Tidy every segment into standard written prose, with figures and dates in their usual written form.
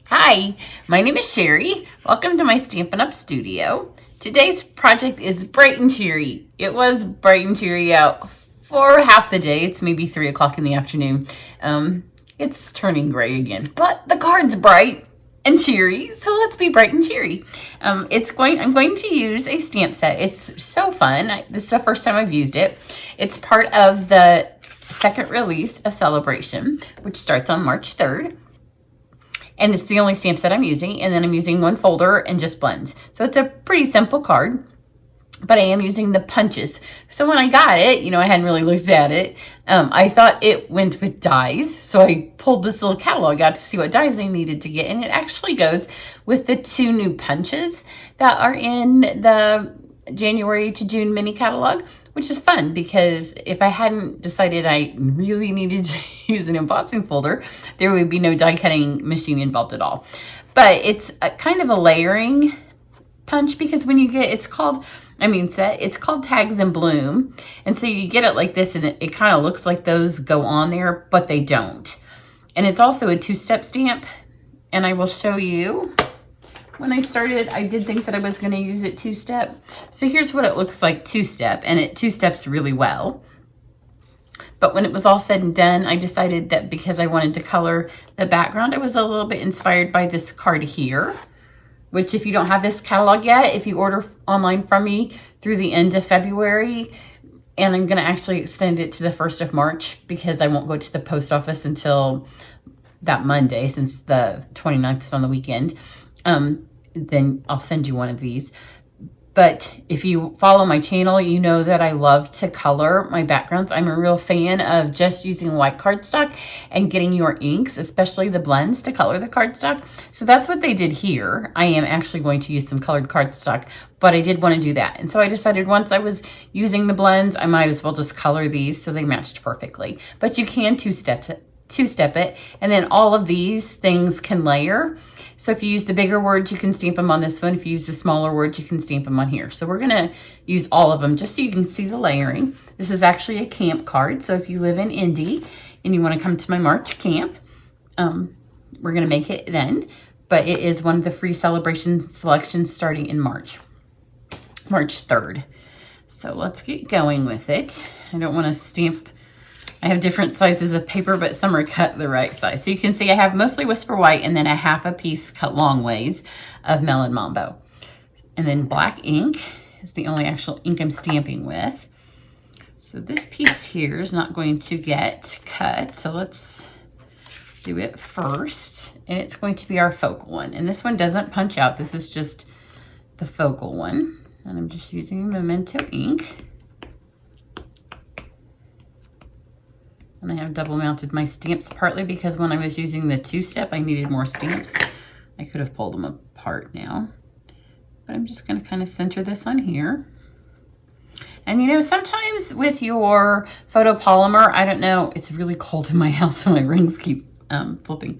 Hi, my name is Cheri. Welcome to my Stampin' Up! Studio. Today's project is bright and cheery. It was bright and cheery out for half the day. It's maybe 3 o'clock in the afternoon. It's turning gray again, but the card's bright and cheery, so let's be bright and cheery. I'm going to use a stamp set. It's so fun. This is the first time I've used it. It's part of the second release of Sale-a-bration, which starts on March 3rd. And it's the only stamp set I'm using. And then I'm using one folder and just blends. So it's a pretty simple card, but I am using the punches. So when I got it, I hadn't really looked at it. I thought it went with dies. So I pulled this little catalog out to see what dies I needed to get. And it actually goes with the 2 new punches that are in the January to June mini catalog, which is fun because if I hadn't decided I really needed to use an embossing folder, there would be no die cutting machine involved at all. But it's a kind of a layering punch because when you get, it's called Tags in Bloom. And so you get it like this and it kind of looks like those go on there, but they don't. And it's also a 2-step stamp. And I will show you. When I started, I did think that I was going to use it 2-step. So here's what it looks like 2-step, and it 2-steps really well. But when it was all said and done, I decided that because I wanted to color the background, I was a little bit inspired by this card here, which if you don't have this catalog yet, if you order online from me through the end of February, and I'm going to actually extend it to the 1st of March because I won't go to the post office until that Monday since the 29th is on the weekend. Then I'll send you one of these. But if you follow my channel, you know that I love to color my backgrounds. I'm a real fan of just using white cardstock and getting your inks, especially the blends, to color the cardstock. So that's what they did here. I am actually going to use some colored cardstock, but I did want to do that. And so I decided once I was using the blends, I might as well just color these so they matched perfectly. But you can two-step it, and then all of these things can layer. So if you use the bigger words, you can stamp them on this one. If you use the smaller words, you can stamp them on here. So we're gonna use all of them just so you can see the layering. This is actually a camp card. So if you live in Indy and you wanna come to my March camp, we're gonna make it then. But it is one of the free Sale-a-bration selections starting in March 3rd. So let's get going with it. I don't wanna stamp. I have different sizes of paper, but some are cut the right size. So you can see I have mostly Whisper White and then a half a piece cut long ways of Melon Mambo. And then black ink is the only actual ink I'm stamping with. So this piece here is not going to get cut. So let's do it first. And it's going to be our focal one. And this one doesn't punch out. This is just the focal one. And I'm just using Memento ink. And I have double mounted my stamps partly because when I was using the 2-step, I needed more stamps. I could have pulled them apart now. But I'm just going to kind of center this on here. And sometimes with your photopolymer, I don't know, it's really cold in my house so my rings keep flipping.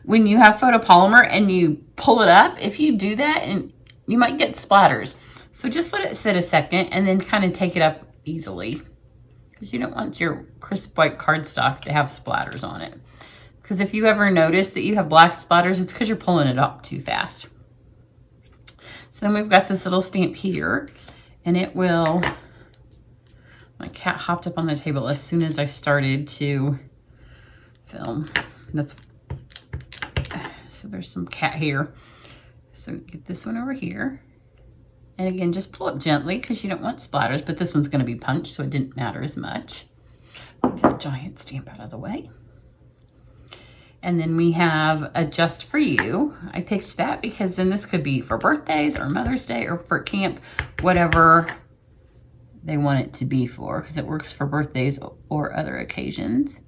When you have photopolymer and you pull it up, if you do that, and you might get splatters. So just let it sit a second and then kind of take it up easily. Because you don't want your crisp white cardstock to have splatters on it. Because if you ever notice that you have black splatters, it's because you're pulling it up too fast. So then we've got this little stamp here, and it will, my cat hopped up on the table as soon as I started to film. So there's some cat hair. So get this one over here. And again, just pull up gently because you don't want splatters, but this one's going to be punched, so it didn't matter as much. Get a giant stamp out of the way. And then we have a Just For You. I picked that because then this could be for birthdays or Mother's Day or for camp, whatever they want it to be for, because it works for birthdays or other occasions.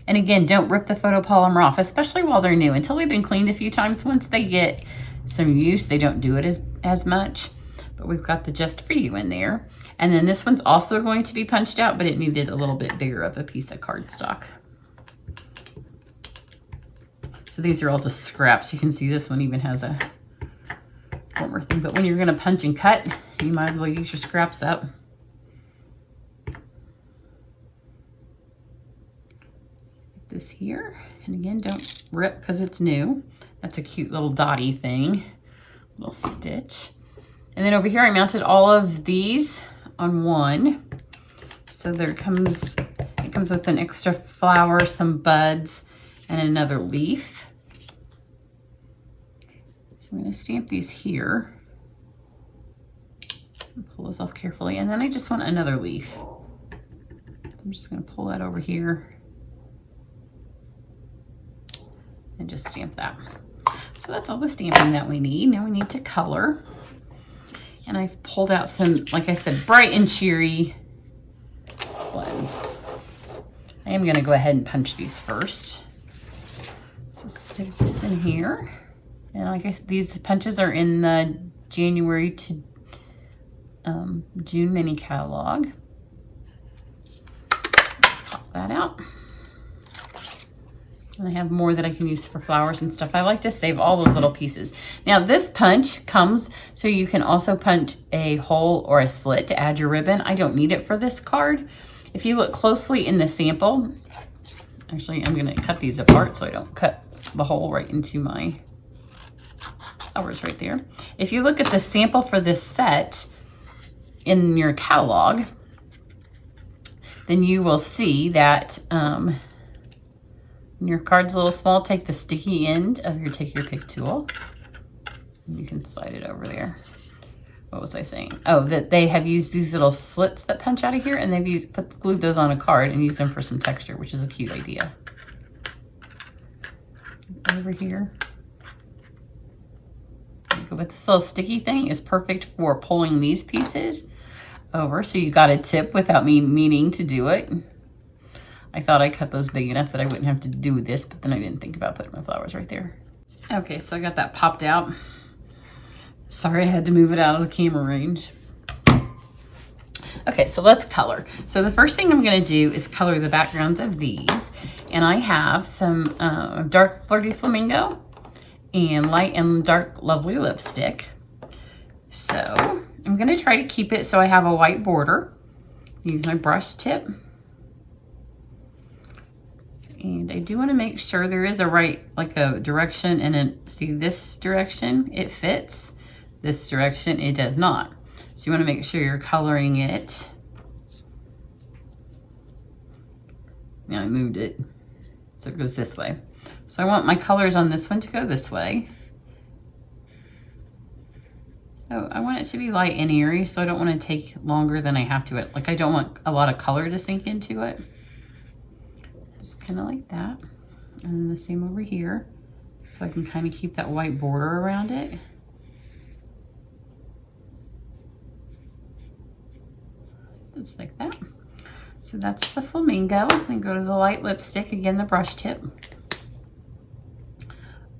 And again, don't rip the photopolymer off, especially while they're new. Until they've been cleaned a few times, once they get some use, they don't do it as much. But we've got the Just For You in there. And then this one's also going to be punched out, but it needed a little bit bigger of a piece of cardstock. So these are all just scraps. You can see this one even has a former thing. But when you're gonna punch and cut, you might as well use your scraps up. Let's get this here. And again, don't rip because it's new. That's a cute little dotty thing, little stitch. And then over here, I mounted all of these on one. So it comes with an extra flower, some buds, and another leaf. So I'm going to stamp these here. Pull this off carefully, and then I just want another leaf. I'm just going to pull that over here and just stamp that. So that's all the stamping that we need. Now we need to color. And I've pulled out some, like I said, bright and cheery blends. I am going to go ahead and punch these first. So stick this in here. And like I said, these punches are in the January to June mini catalog. Pop that out. And I have more that I can use for flowers and stuff. I like to save all those little pieces. Now this punch comes so you can also punch a hole or a slit to add your ribbon. I don't need it for this card. If you look closely in the sample, actually I'm gonna cut these apart so I don't cut the hole right into my flowers right there. If you look at the sample for this set in your catalog, then you will see that when your card's a little small, take the sticky end of your Take Your Pick tool. And you can slide it over there. What was I saying? Oh, that they have used these little slits that punch out of here, and they've glued those on a card and used them for some texture, which is a cute idea. Over here. But this little sticky thing is perfect for pulling these pieces over. So you got a tip without me meaning to do it. I thought I cut those big enough that I wouldn't have to do this, but then I didn't think about putting my flowers right there. Okay, so I got that popped out. Sorry, I had to move it out of the camera range. Okay, so let's color. So the first thing I'm gonna do is color the backgrounds of these. And I have some dark Flirty Flamingo and light and dark Lovely Lipstick. So I'm gonna try to keep it so I have a white border. Use my brush tip. And I do want to make sure there is a right, like a direction, and then see this direction, it fits. This direction, it does not. So you want to make sure you're coloring it. Now I moved it, so it goes this way. So I want my colors on this one to go this way. So I want it to be light and airy, so I don't want to take longer than I have to. Like I don't want a lot of color to sink into it. Just kind of like that. And then the same over here. So I can kind of keep that white border around it. Just like that. So that's the flamingo. Then go to the light lipstick, again the brush tip.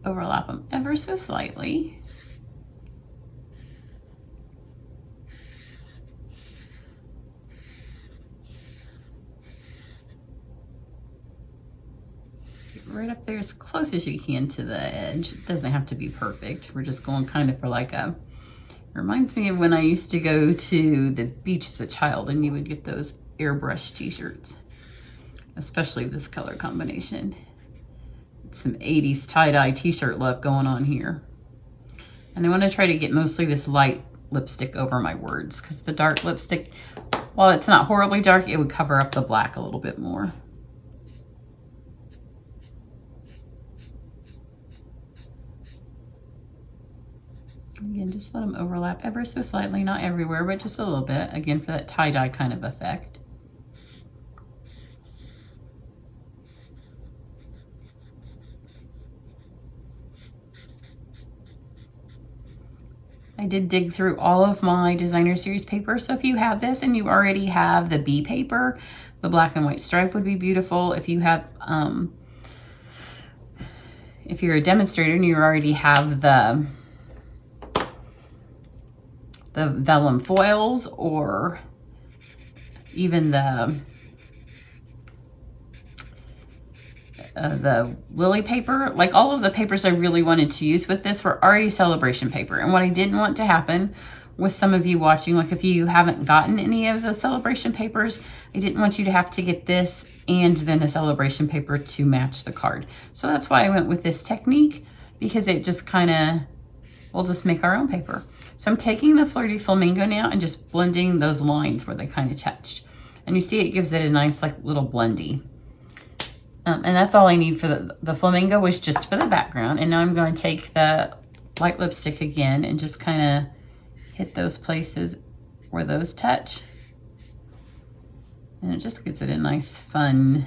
Overlap them ever so slightly. Right up there as close as you can to the edge. It doesn't have to be perfect. We're just going kind of for like a, reminds me of when I used to go to the beach as a child and you would get those airbrush t-shirts, especially this color combination. It's some 80s tie-dye t-shirt look going on here. And I want to try to get mostly this light lipstick over my words, because the dark lipstick, while it's not horribly dark, it would cover up the black a little bit more. Again, just let them overlap ever so slightly, not everywhere, but just a little bit, again, for that tie-dye kind of effect. I did dig through all of my designer series paper, so if you have this and you already have the B paper, the black and white stripe would be beautiful. If you have, if you're a demonstrator and you already have the vellum foils, or even the lily paper, like all of the papers I really wanted to use with this were already celebration paper. And what I didn't want to happen with some of you watching, like if you haven't gotten any of the celebration papers, I didn't want you to have to get this and then a celebration paper to match the card. So that's why I went with this technique. because it just kind of, we'll just make our own paper. So I'm taking the Flirty Flamingo now and just blending those lines where they kind of touched. And you see it gives it a nice like little blendy. And that's all I need for the flamingo was just for the background. And now I'm going to take the light lipstick again and just kind of hit those places where those touch. And it just gives it a nice fun,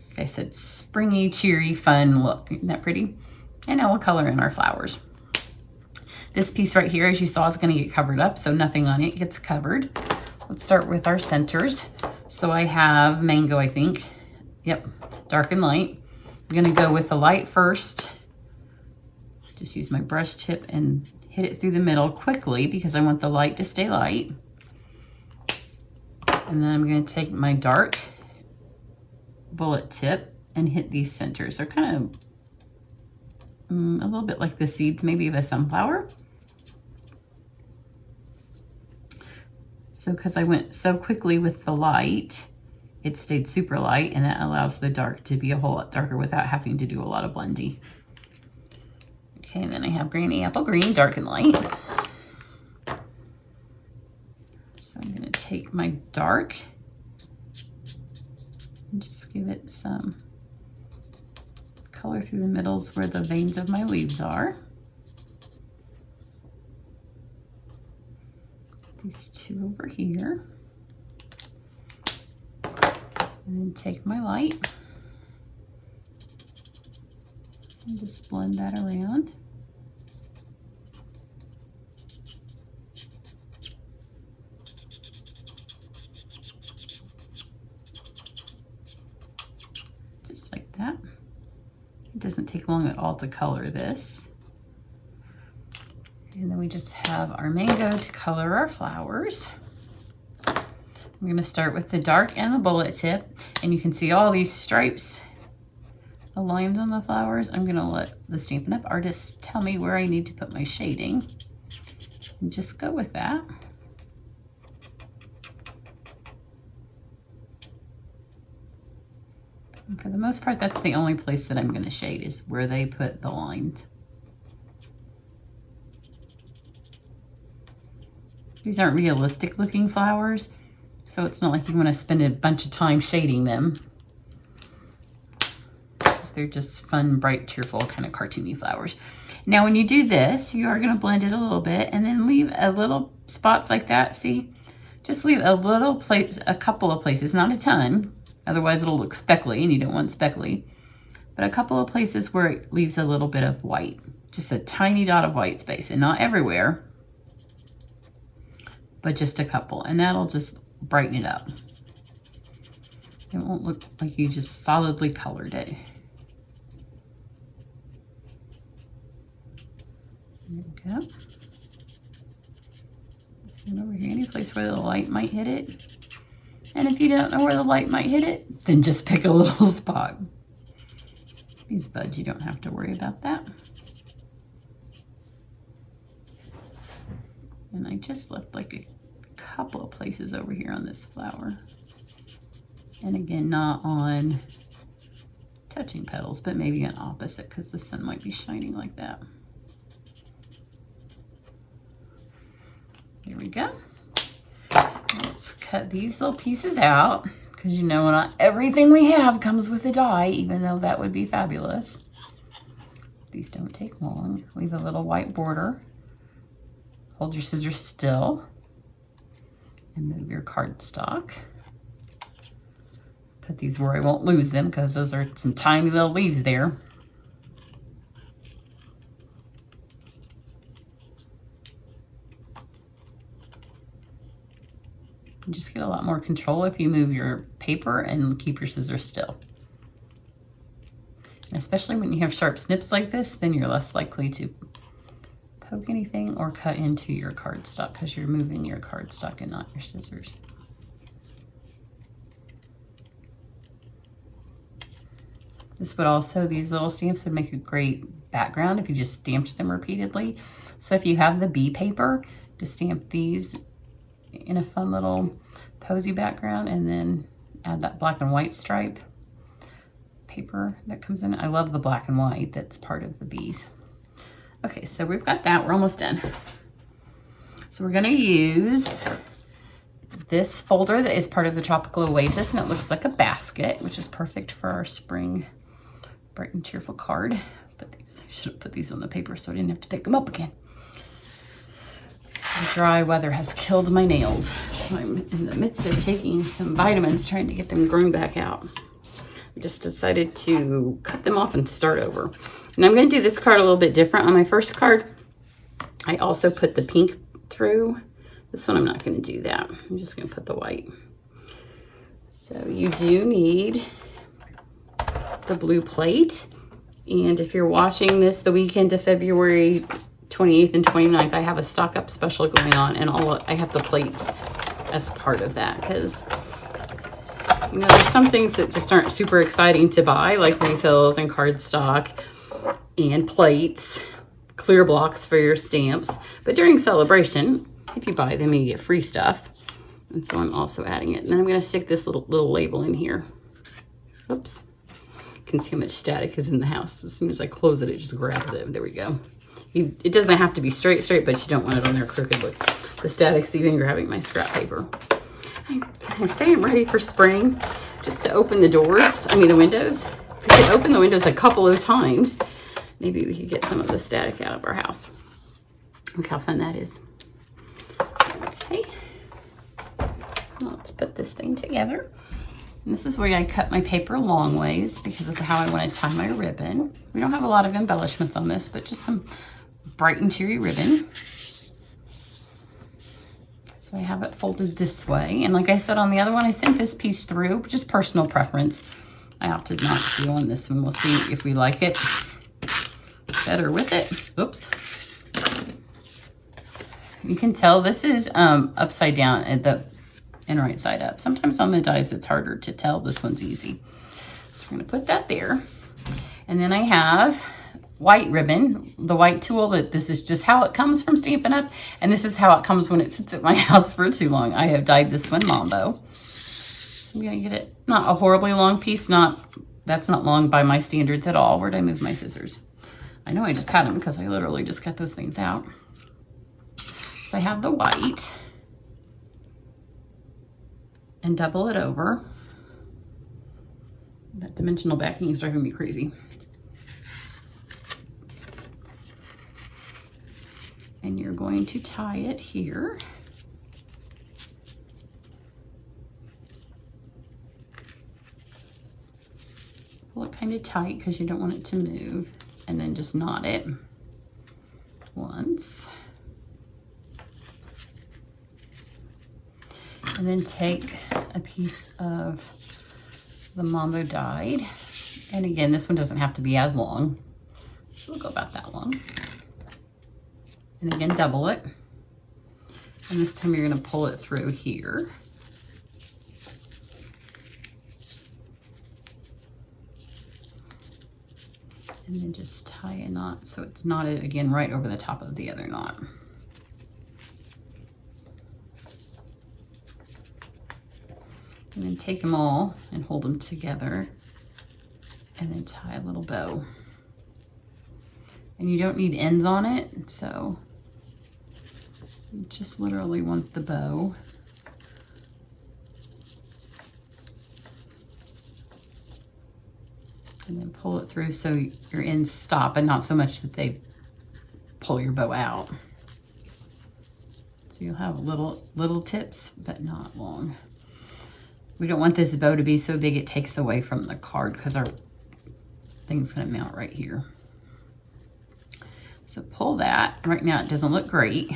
like I said, springy, cheery, fun look. Isn't that pretty? And now we'll color in our flowers. This piece right here, as you saw, is going to get covered up, so nothing on it gets covered. Let's start with our centers. So I have mango, I think. Yep, dark and light. I'm going to go with the light first. Just use my brush tip and hit it through the middle quickly because I want the light to stay light. And then I'm going to take my dark bullet tip and hit these centers. They're kind of a little bit like the seeds maybe of a sunflower. So because I went so quickly with the light, it stayed super light, and that allows the dark to be a whole lot darker without having to do a lot of blending. Okay, and then I have Granny Apple Green, dark and light. So I'm going to take my dark and just give it some color through the middles where the veins of my leaves are. These two over here. And then take my light and just blend that around. Just like that. It doesn't take long at all to color this. And then we just have our mango to color our flowers. I'm going to start with the dark and the bullet tip, and you can see all these stripes, the lines on the flowers. I'm going to let the Stampin' Up! Artist tell me where I need to put my shading, and just go with that. And for the most part, that's the only place that I'm going to shade, is where they put the lines. These aren't realistic looking flowers, so it's not like you want to spend a bunch of time shading them. They're just fun, bright, cheerful, kind of cartoony flowers. Now when you do this, you are going to blend it a little bit and then leave a little spots like that. See? Just leave a little place, a couple of places, not a ton. Otherwise it'll look speckly and you don't want speckly. But a couple of places where it leaves a little bit of white. Just a tiny dot of white space, and not everywhere, but just a couple, and that'll just brighten it up. It won't look like you just solidly colored it. There we go. And over here, any place where the light might hit it. And if you don't know where the light might hit it, then just pick a little spot. These buds, you don't have to worry about that. And I just left like a couple of places over here on this flower. And again, not on touching petals, but maybe an opposite because the sun might be shining like that. There we go. Let's cut these little pieces out because you know not everything we have comes with a die, even though that would be fabulous. These don't take long. Leave a little white border. Hold your scissors still and move your cardstock. Put these where I won't lose them because those are some tiny little leaves there. You just get a lot more control if you move your paper and keep your scissors still. And especially when you have sharp snips like this, then you're less likely to poke anything or cut into your cardstock because you're moving your cardstock and not your scissors. This would also, these little stamps would make a great background if you just stamped them repeatedly. So if you have the bee paper, just stamp these in a fun little posy background and then add that black and white stripe. paper that comes in. I love the black and white that's part of the bees. Okay, so we've got that. We're almost done. So we're going to use this folder that is part of the Tropical Oasis, and it looks like a basket, which is perfect for our spring bright and cheerful card. But these, I should have put these on the paper so I didn't have to pick them up again. The dry weather has killed my nails. So I'm in the midst of taking some vitamins, trying to get them growing back out. I just decided to cut them off and start over. And I'm going to do this card a little bit different. On my first card, I also put the pink through. This one I'm not going to do that. I'm just going to put the white. So you do need the blue plate. And if you're watching this the weekend of February 28th and 29th, I have a stock up special going on, and I have the plates as part of that, because you know, there's some things that just aren't super exciting to buy, like refills and cardstock and plates, clear blocks for your stamps. But during celebration, if you buy them, you get free stuff. And so I'm also adding it. And then I'm going to stick this little label in here. Oops. You can see how much static is in the house. As soon as I close it, it just grabs it. There we go. It doesn't have to be straight, but you don't want it on there crooked. Look, the static's even grabbing my scrap paper. I say I'm ready for spring, just to open the doors, the windows. If we could open the windows a couple of times, maybe we could get some of the static out of our house. Look how fun that is. Okay, well, let's put this thing together. And this is where I cut my paper long ways because of how I want to tie my ribbon. We don't have a lot of embellishments on this, but just some bright and cheery ribbon. So I have it folded this way. And like I said on the other one, I sent this piece through, just personal preference. I opted not to on this one. We'll see if we like it better with it. Oops. You can tell this is upside down and right side up. Sometimes on the dies it's harder to tell. This one's easy. So we're going to put that there. And then I have white ribbon, the white tool. That this is just how it comes from Stampin' Up! And this is how it comes when it sits at my house for too long. I have dyed this one Mambo. So I'm going to get it, not a horribly long piece, that's not long by my standards at all. Where'd I move my scissors? I know I just had them because I literally just cut those things out. So I have the white and double it over. That dimensional backing is driving me crazy. And you're going to tie it here. Pull it kind of tight because you don't want it to move, and then just knot it once. And then take a piece of the Mambo dyed. And again, this one doesn't have to be as long. So we'll go about that long. And again, double it. And this time you're going to pull it through here. And then just tie a knot so it's knotted again right over the top of the other knot. And then take them all and hold them together and then tie a little bow. And you don't need ends on it, so you just literally want the bow. And then pull it through so your ends stop and not so much that they pull your bow out. So you'll have little tips, but not long. We don't want this bow to be so big it takes away from the card because our thing's going to mount right here. So pull that. Right now it doesn't look great,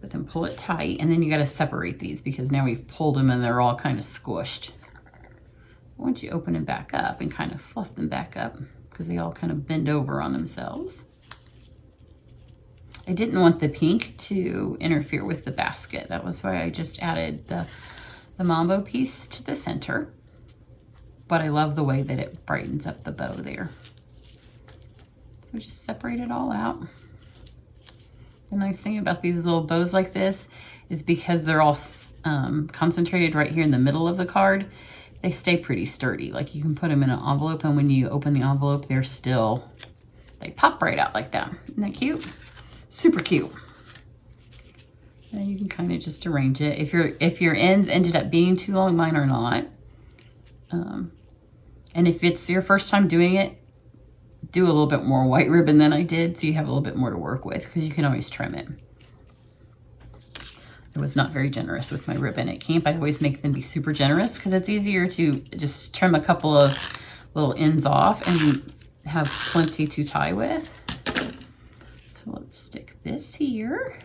but then pull it tight, and then you got to separate these because now we've pulled them and they're all kind of squished. Once you open them back up and kind of fluff them back up because they all kind of bend over on themselves. I didn't want the pink to interfere with the basket. That was why I just added the Mambo piece to the center. But I love the way that it brightens up the bow there. So just separate it all out. The nice thing about these little bows like this is because they're all concentrated right here in the middle of the card, they stay pretty sturdy. Like you can put them in an envelope, and when you open the envelope, they pop right out like that. Isn't that cute? Super cute. And you can kind of just arrange it. If your ends ended up being too long, mine are not. And if it's your first time doing it, do a little bit more white ribbon than I did, so you have a little bit more to work with, because you can always trim it. I was not very generous with my ribbon at camp. I always make them be super generous because it's easier to just trim a couple of little ends off and have plenty to tie with. So let's stick this here.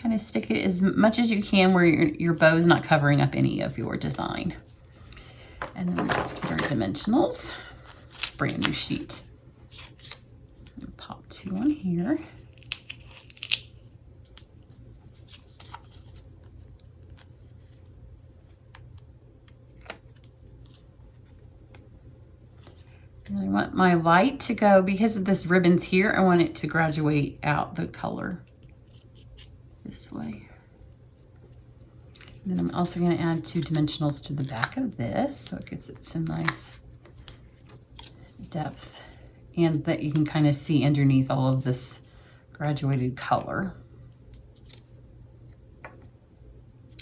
Kind of stick it as much as you can where your bow is not covering up any of your design. And then let's get our dimensionals. Brand new sheet. And pop 2 on here. And I want my light to go, because of this ribbon's here, I want it to graduate out the color this way. And then I'm also going to add 2 dimensionals to the back of this, so it gives it some nice depth, and that you can kind of see underneath all of this graduated color.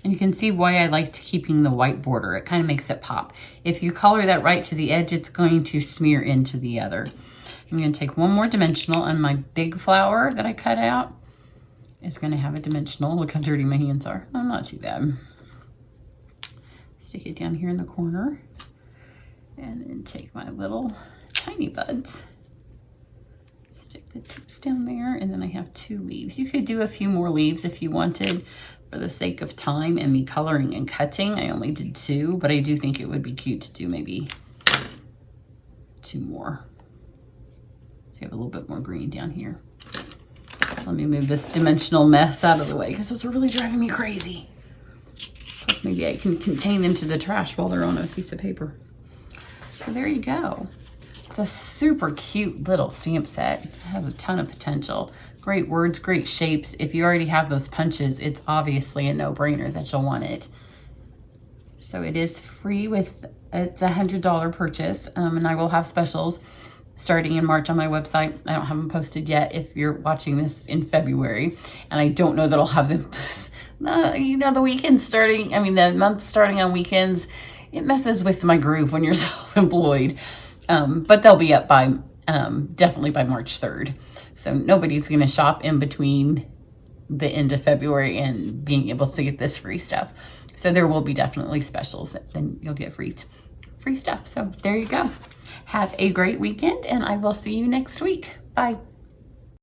And you can see why I liked keeping the white border. It kind of makes it pop. If you color that right to the edge, it's going to smear into the other. I'm going to take 1 more dimensional, and my big flower that I cut out is going to have a dimensional. Look how dirty my hands are. Oh, not too bad. Stick it down here in the corner, and then take my little tiny buds. Stick the tips down there, and then I have 2 leaves. You could do a few more leaves if you wanted. For the sake of time and me coloring and cutting, I only did 2, but I do think it would be cute to do maybe 2 more. So you have a little bit more green down here. Let me move this dimensional mess out of the way, because those are really driving me crazy. Plus maybe I can contain them to the trash while they're on a piece of paper. So there you go. It's a super cute little stamp set. It has a ton of potential. Great words, great shapes. If you already have those punches, it's obviously a no-brainer that you'll want it. So it is free it's a $100 purchase, and I will have specials starting in March on my website. I don't have them posted yet if you're watching this in February, and I don't know that I'll have them, the weekends starting, the month starting on weekends, it messes with my groove when you're self-employed. But they'll be up by, definitely by March 3rd. So nobody's going to shop in between the end of February and being able to get this free stuff. So there will be definitely specials. Then you'll get free stuff. So there you go. Have a great weekend, and I will see you next week. Bye.